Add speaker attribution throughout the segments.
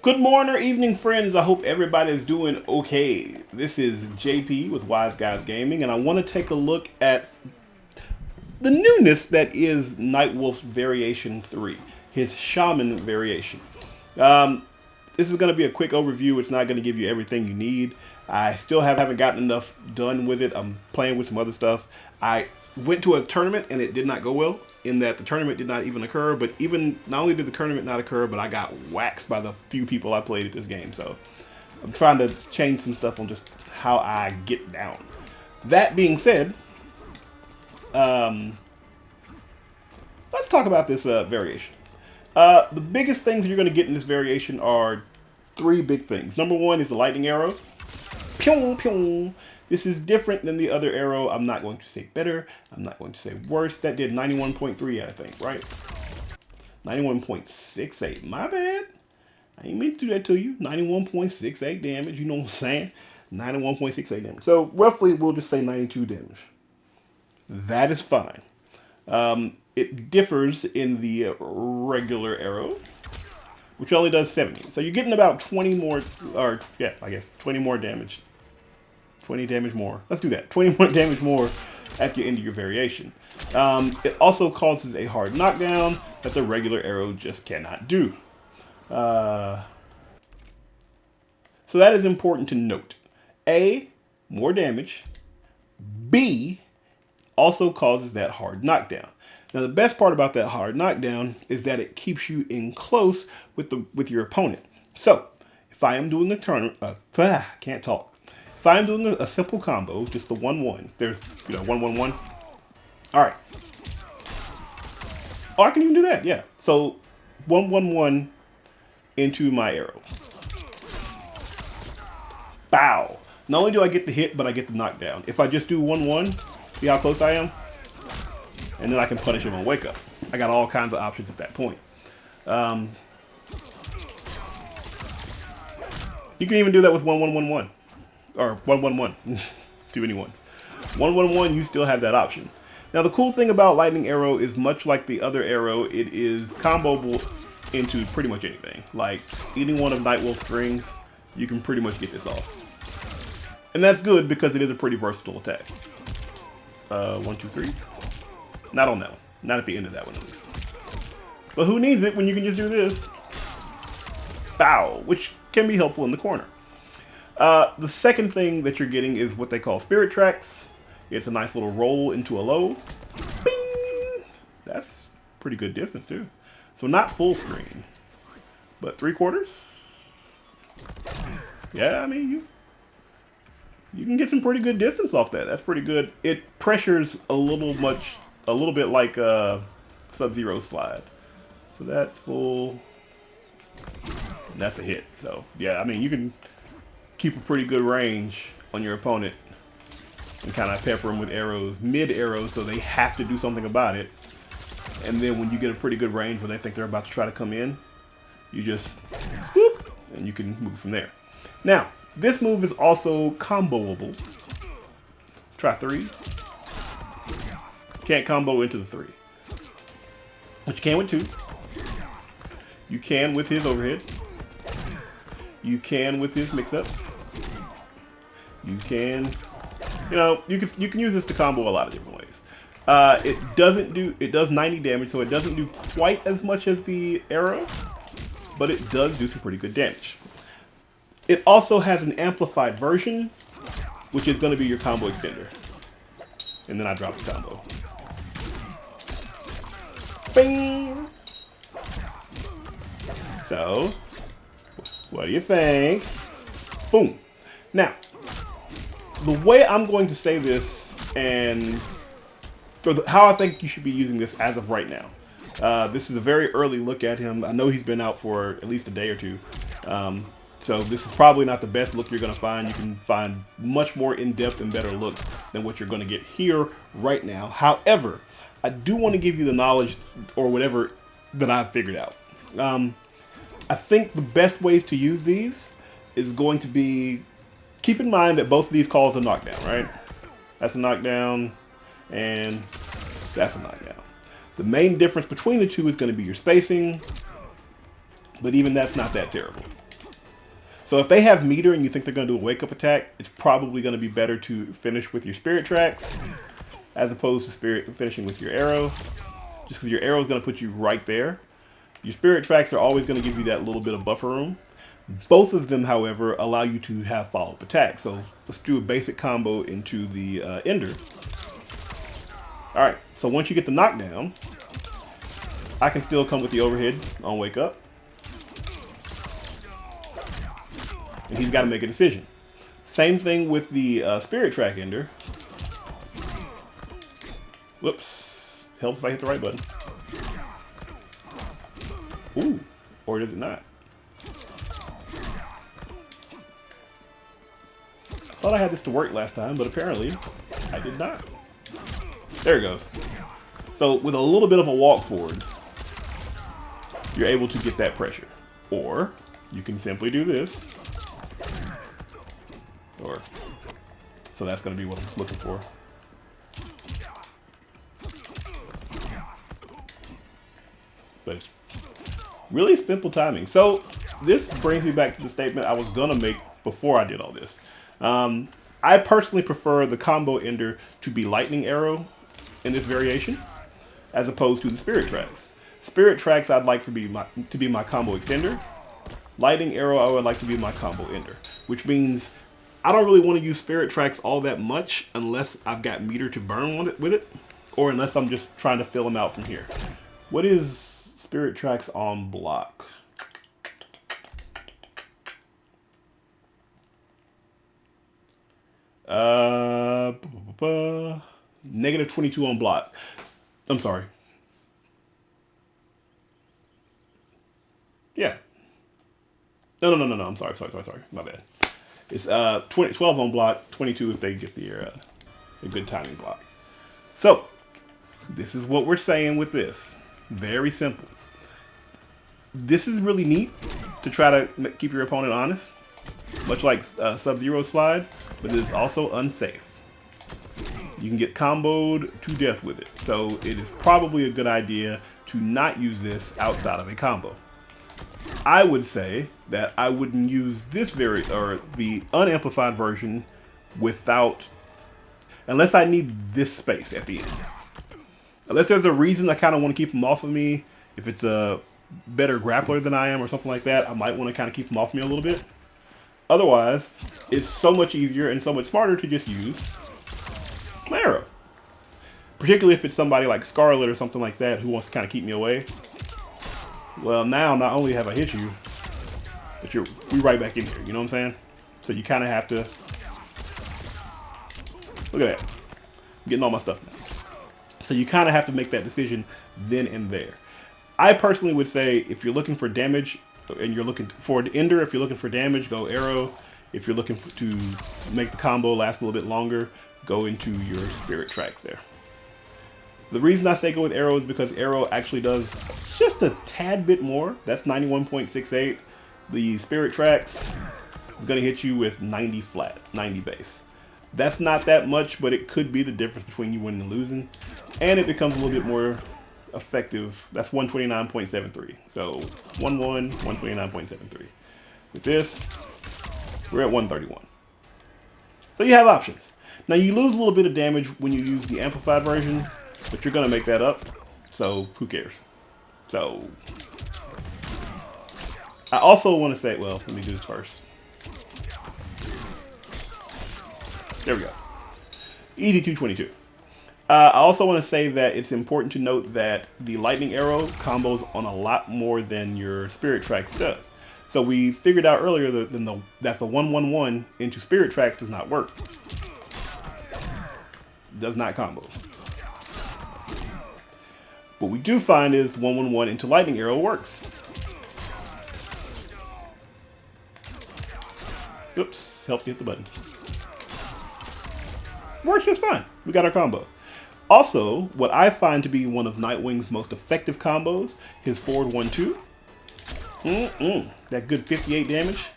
Speaker 1: Good morning or evening, friends. I hope everybody's doing okay. This is JP with Wise Guys Gaming, and I want to take a look at the newness that is Nightwolf's Variation 3, his Shaman variation. This is going to be a quick overview. It's not going to give you everything you need. I still haven't gotten enough done with it. I'm playing with some other stuff. I went to a tournament and it did not go well, in that the tournament did not even occur. But even not only did the tournament not occur, but I got waxed by the few people I played at this game. So I'm trying to change some stuff on just how I get down. That being said, let's talk about this variation. The biggest things you're going to get in this variation are three big things. Number one is the lightning arrow. Pyong, pyong. This is different than the other arrow. I'm not going to say better. I'm not going to say worse. That did 91.3, I think, right? 91.68. My bad. I ain't meant to do that to you. 91.68 damage. You know what I'm saying? 91.68 damage. So roughly, we'll just say 92 damage. That is fine. It differs in the regular arrow, which only does 70. So you're getting about 20 more, or yeah, I guess 20 more damage. 20 damage more. Let's do that. 20 more damage more at the end of your variation. It also causes a hard knockdown that the regular arrow just cannot do. So that is important to note. A, more damage. B, also causes that hard knockdown. Now, the best part about that hard knockdown is that it keeps you in close with your opponent. So, if I am doing a turn, can't talk. If I'm doing a simple combo, just the 1-1, there's 1-1-1. All right. Oh, I can even do that. Yeah. So 1-1-1 into my arrow. Bow. Not only do I get the hit, but I get the knockdown. If I just do 1-1, see how close I am? And then I can punish him on wake up. I got all kinds of options at that point. You can even do that with 1-1-1-1. Or 1-1-1. Too many ones. 1-1-1, you still have that option. Now, the cool thing about Lightning Arrow is, much like the other arrow, it is comboable into pretty much anything. Like, any one of Nightwolf's strings, you can pretty much get this off. And that's good because it is a pretty versatile attack. 1, 2, 3. Not on that one. Not at the end of that one, at least. But who needs it when you can just do this? Bow, which can be helpful in the corner. The second thing that you're getting is what they call spirit tracks. It's a nice little roll into a low. Bing! That's pretty good distance, too. So not full screen, but 3/4. Yeah, I mean, you can get some pretty good distance off that. That's pretty good. It pressures a little bit like Sub-Zero slide. So that's full. And that's a hit. So yeah, I mean, you can keep a pretty good range on your opponent and kind of pepper them with arrows, mid arrows, so they have to do something about it. And then when you get a pretty good range where they think they're about to try to come in, you just scoop, and you can move from there. Now, this move is also comboable. Let's try 3. Can't combo into the 3. But you can with 2. You can with his overhead. You can with his mix-up. You can, you can use this to combo a lot of different ways. It does 90 damage, so it doesn't do quite as much as the arrow, but it does do some pretty good damage. It also has an amplified version, which is going to be your combo extender. And then I drop the combo. Bing! So, what do you think? Boom. Now, the way I'm going to say this, and how I think you should be using this as of right now. This is a very early look at him. I know he's been out for at least a day or two. So this is probably not the best look you're going to find. You can find much more in-depth and better looks than what you're going to get here right now. However, I do want to give you the knowledge or whatever that I've figured out. I think the best ways to use these is going to be, keep in mind that both of these calls a knockdown, right? That's a knockdown, and that's a knockdown. The main difference between the two is going to be your spacing, but even that's not that terrible. So if they have meter and you think they're going to do a wake up attack, it's probably going to be better to finish with your spirit tracks as opposed to finishing with your arrow. Just because your arrow is going to put you right there. Your spirit tracks are always going to give you that little bit of buffer room. Both of them, however, allow you to have follow-up attacks. So let's do a basic combo into the Ender. Alright, so once you get the knockdown, I can still come with the overhead on wake up. And he's got to make a decision. Same thing with the spirit track Ender. Whoops. Helps if I hit the right button. Ooh, or does it not? Thought I had this to work last time, but apparently I did not. There it goes. So with a little bit of a walk forward, you're able to get that pressure. Or you can simply do this. Or, so that's going to be what I'm looking for. But it's really simple timing. So this brings me back to the statement I was going to make before I did all this. I personally prefer the combo Ender to be lightning arrow in this variation, as opposed to the spirit tracks. Spirit tracks I'd like to be my combo extender. Lightning arrow I would like to be my combo Ender, which means I don't really want to use spirit tracks all that much unless I've got meter to burn with it, or unless I'm just trying to fill them out from here. What is spirit tracks on block? Negative 22 on block. I'm sorry. Yeah. No. I'm sorry. My bad. It's 12 on block, 22 if they get a good timing block. So this is what we're saying with this. Very simple. This is really neat to try to keep your opponent honest, much like Sub-Zero slide, but it is also unsafe. You can get comboed to death with it, so it is probably a good idea to not use this outside of a combo. I would say that I wouldn't use this the unamplified version unless I need this space at the end. Unless there's a reason I kind of want to keep him off of me, if it's a better grappler than I am or something like that, I might want to kind of keep him off me a little bit. Otherwise, it's so much easier and so much smarter to just use my arrow. Particularly if it's somebody like Scarlet or something like that who wants to kind of keep me away. Well, now not only have I hit you, but we right back in here, you know what I'm saying? So you kind of have to, look at that, I'm getting all my stuff now. So you kind of have to make that decision then and there. I personally would say if you're looking for damage and you're looking for an Ender, if you're looking for damage, go arrow. If you're looking to make the combo last a little bit longer, go into your spirit tracks there. The reason I say go with arrow is because arrow actually does just a tad bit more. That's 91.68. The spirit tracks is going to hit you with 90 flat, 90 base. That's not that much, but it could be the difference between you winning and losing. And it becomes a little bit more effective. That's 129.73. So 129.73. With this, we're at 131. So you have options. Now you lose a little bit of damage when you use the amplified version, but you're going to make that up. So who cares? So I also want to say, well, let me do this first. There we go. Easy 222. I also want to say that it's important to note that the lightning arrow combos on a lot more than your spirit tracks does. So we figured out earlier that the 111 into spirit tracks does not work. Does not combo. What we do find is 111 into lightning arrow works. Oops, helped you hit the button. Works just fine. We got our combo. Also, what I find to be one of Nightwing's most effective combos, his forward 1-2. That good 58 damage.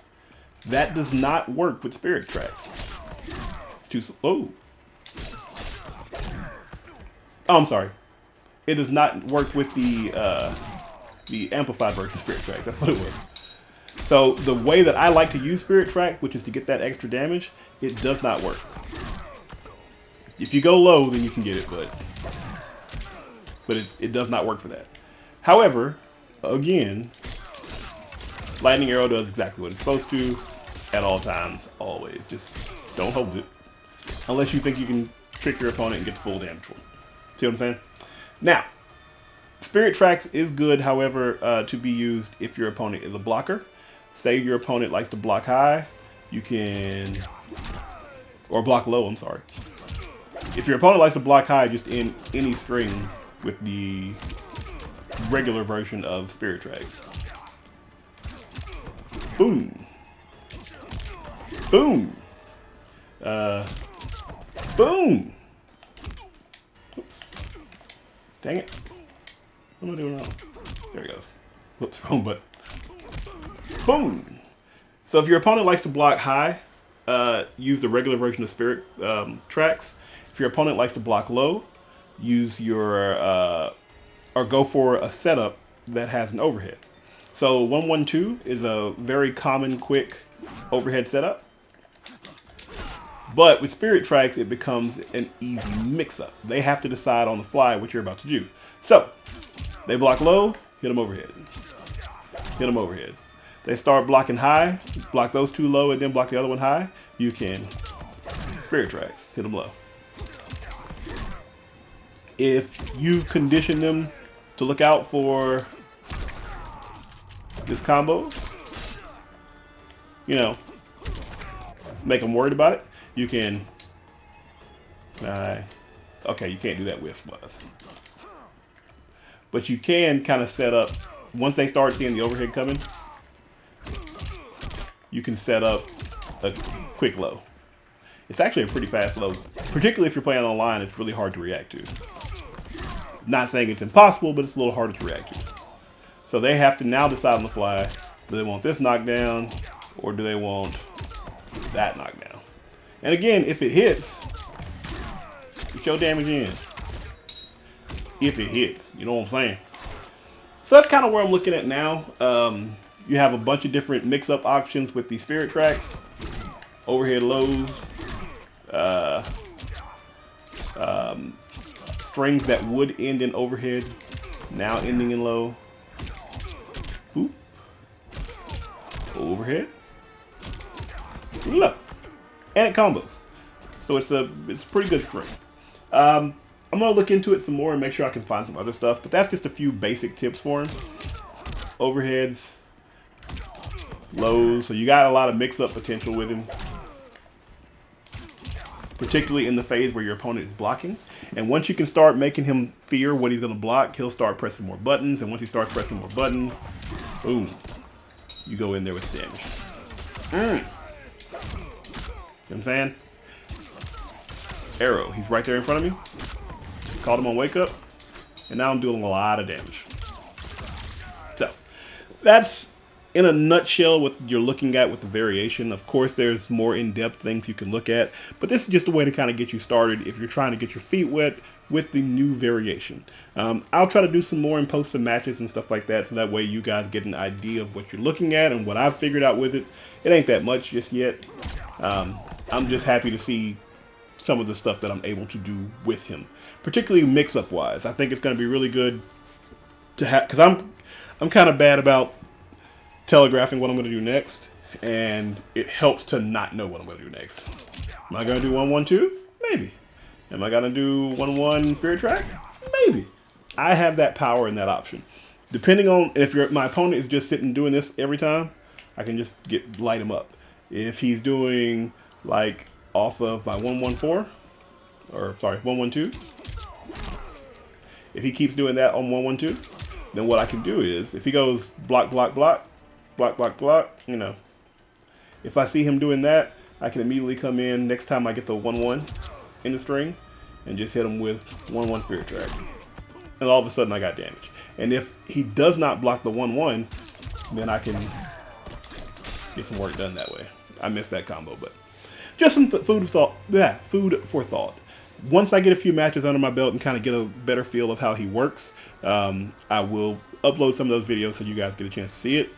Speaker 1: That does not work with spirit tracks. It's too slow. Oh, I'm sorry. It does not work with the amplified version of spirit tracks. That's what it was. So the way that I like to use Spirit Track, which is to get that extra damage, it does not work. If you go low, then you can get it, but it does not work for that. However, again, Lightning Arrow does exactly what it's supposed to at all times, always. Just don't hold it unless you think you can trick your opponent and get the full damage for it. See what I'm saying? Now, Spirit Tracks is good, however, to be used if your opponent is a blocker. Say your opponent likes to block high, you can, or block low, I'm sorry. If your opponent likes to block high, just in any string with the regular version of Spirit Tracks. Boom. Boom. Boom. Oops. Dang it. What am I doing wrong? There it goes. Whoops, wrong button. Boom. So if your opponent likes to block high, use the regular version of Spirit Tracks. If your opponent likes to block low, use your, or go for a setup that has an overhead. So 112 is a very common, quick overhead setup. But with Spirit Tracks, it becomes an easy mix-up. They have to decide on the fly what you're about to do. So, they block low, hit them overhead. Hit them overhead. They start blocking high, block those two low, and then block the other one high. You can Spirit Tracks, hit them low. If you condition them to look out for this combo, you know, make them worried about it, you can, okay, you can't do that with Buzz. But you can kind of set up, once they start seeing the overhead coming, you can set up a quick low. It's actually a pretty fast low, particularly if you're playing online. It's really hard to react to. Not saying it's impossible, but it's a little harder to react to. So they have to now decide on the fly, do they want this knockdown or do they want that knockdown? And again, if it hits, get your damage in. If it hits, you know what I'm saying? So that's kind of where I'm looking at now. You have a bunch of different mix-up options with the Spirit Tracks. Overhead lows. Strings that would end in overhead, now ending in low. Boop. Overhead. Look. And it combos. So it's a pretty good string. I'm gonna look into it some more and make sure I can find some other stuff, but that's just a few basic tips for him. Overheads, lows, so you got a lot of mix-up potential with him, particularly in the phase where your opponent is blocking. And once you can start making him fear what he's gonna block, he'll start pressing more buttons, and once he starts pressing more buttons, boom, you go in there with the damage. See what I'm saying? Arrow, he's right there in front of me. Called him on wake up, and now I'm doing a lot of damage. So, that's in a nutshell what you're looking at with the variation. Of course, there's more in-depth things you can look at, but this is just a way to kind of get you started if you're trying to get your feet wet with the new variation. I'll try to do some more and post some matches and stuff like that, so that way you guys get an idea of what you're looking at and what I've figured out with it. It ain't that much just yet. I'm just happy to see some of the stuff that I'm able to do with him, particularly mix-up wise. I think it's going to be really good to have, because I'm kind of bad about telegraphing what I'm going to do next, and it helps to not know what I'm going to do next. Am I going to do 1-1-2? Maybe. Am I going to do 1-1 Spirit Track? Maybe. I have that power and that option. Depending on if my opponent is just sitting doing this every time, I can just light him up. If he's doing like off of my 1-1-4, or sorry, 1-1-2, if he keeps doing that on 1-1-2, then what I can do is, if he goes block, block, block, block, block, block, you know, if I see him doing that, I can immediately come in next time I get the 1-1 in the string and just hit him with 1-1 Spirit Track. And all of a sudden I got damage. And if he does not block the 1-1, then I can get some work done that way. I missed that combo, but just some food for thought. Once I get a few matches under my belt and kind of get a better feel of how he works, I will upload some of those videos so you guys get a chance to see it.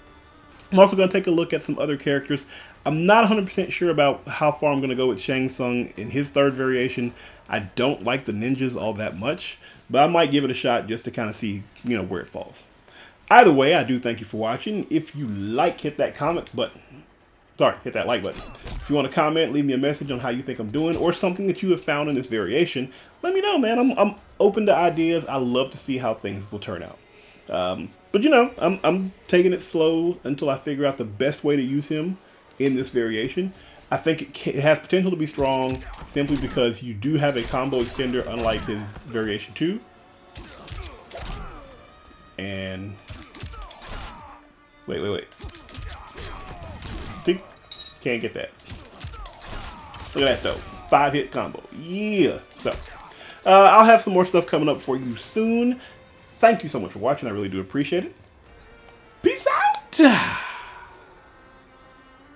Speaker 1: I'm also going to take a look at some other characters. I'm not 100% sure about how far I'm going to go with Shang Tsung in his third variation. I don't like the ninjas all that much, but I might give it a shot just to kind of see, where it falls. Either way, I do thank you for watching. If you like, hit that comment button. Sorry, hit that like button. If you want to comment, leave me a message on how you think I'm doing or something that you have found in this variation. Let me know, man. I'm open to ideas. I love to see how things will turn out. But I'm taking it slow until I figure out the best way to use him in this variation. I think it has potential to be strong simply because you do have a combo extender unlike his variation 2. And wait. See? Can't get that. Look at that though. 5-hit combo. Yeah. So I'll have some more stuff coming up for you soon. Thank you so much for watching. I really do appreciate it. Peace out.